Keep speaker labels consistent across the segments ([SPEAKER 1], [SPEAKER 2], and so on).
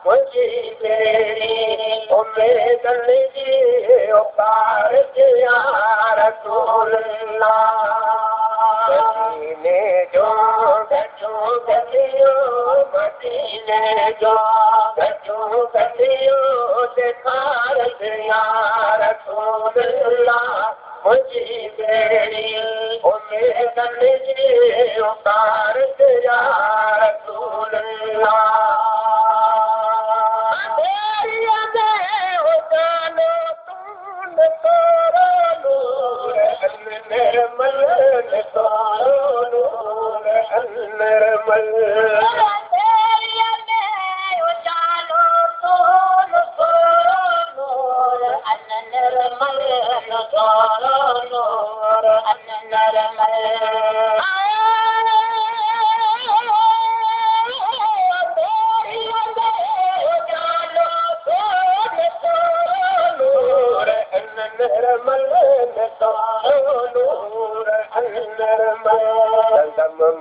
[SPEAKER 1] मुझी तेरी उम्मीदन जी उकार दिया रसूल मदीने जो गजो गलियो मदीने जो गजो गलियो दिखार दिया रसूल मुझी तेरी उम्मीदन जी उकार दिया रसूल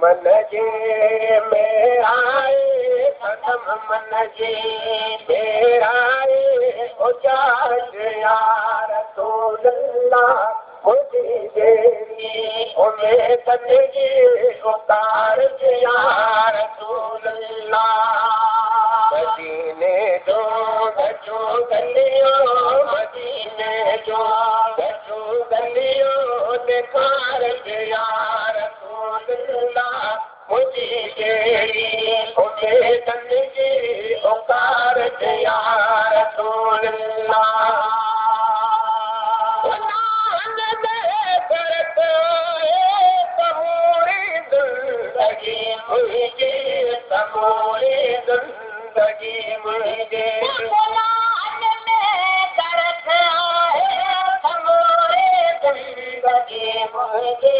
[SPEAKER 1] मन जे में आए कदम मन जे में आए उजाड़ यार रसूलल्लाह मुझी तेरी उम्मीदन जी उतार यार रसूलल्लाह मदीने जो गजो गलियो मदीने जो गजो गलियो दिखार यार मुझी तेरी उम्मीदन जी उकार दिया रसूलल्लाह समूरी जिंदगी मुझे मुझे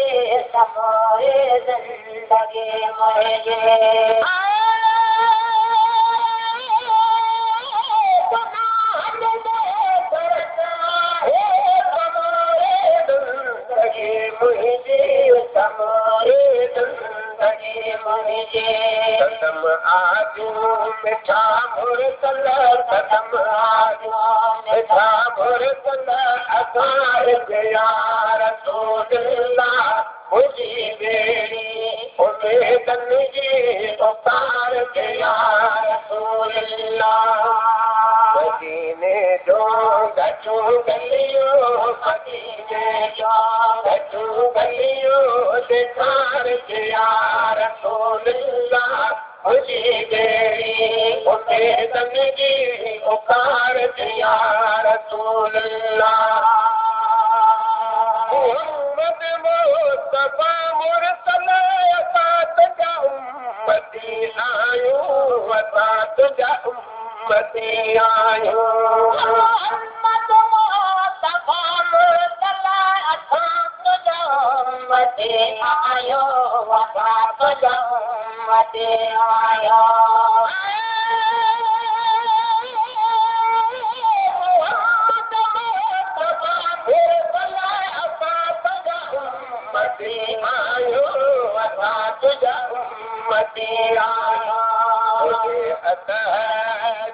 [SPEAKER 1] समोरे जिंदगी मुझे कदम आजू मिठा मुरसल कदम आजू मिठा मुरसल असार गया रसूलल्लाह मुझी तेरी उम्मीदन जी उतार गया रसूलल्लाह मदीने जो गजो गलियो मदीने जो गजो गलियो दिखार दिया रसूलल्लाह मुझी तेरी उम्मीदन जी उतार दिया रसूलल्लाह मोहम्मद मुस्तफा मुरसल असात जा उम्मती आयो असात जा उम्मती आयो मोहम्मद मुस्तफा मुरसल असात जा उम्मती आयो असात जा उम्मती आयो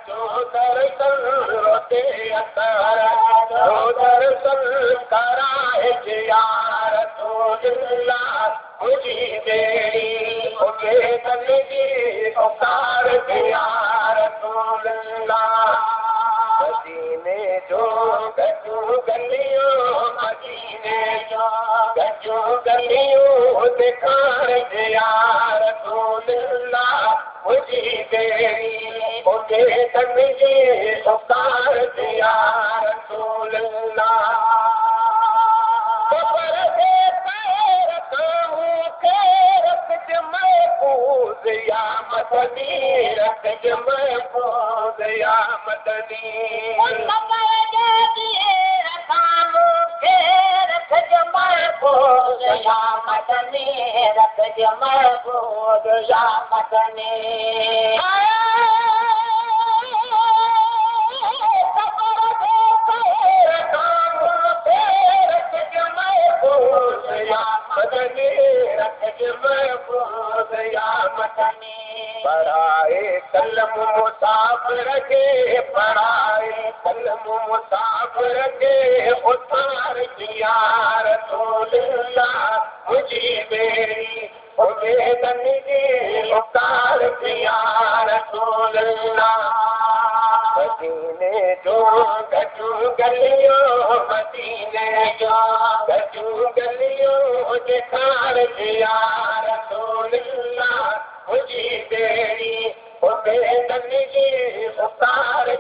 [SPEAKER 1] जो दरसल रोते जो दरसल कराए यार रसूलल्लाह मुझी तेरी उम्मीदन जी उतार दिया रसूलल्लाह मदीने जो गजो गलियो मदीने जो गजो गलियो दिखार दिया रसूलल्लाह मुझी तेरी उम्मीदन जी उतार दिया रसूलल्लाह खबर दे पैर काहूं के रख महफूज या मदनी रख महफूज या मदनी खबर दे पैर काहूं के रख महफूज या मदनी रख महफूज या मदनी बराए कलम मुसाफ़िर खे पढ़ाए कलम मुसाफ़िर खे उथार दिया रसूल अल्लाह मुझी बेड़ी बेदन जी उतार दिया रसूल अल्लाह मदीने जो गजू गलियो मदीने जो गजू गलियो ॾेखार दिया रसूल अल्लाह मुझी बेड़ी बेदन जी उतार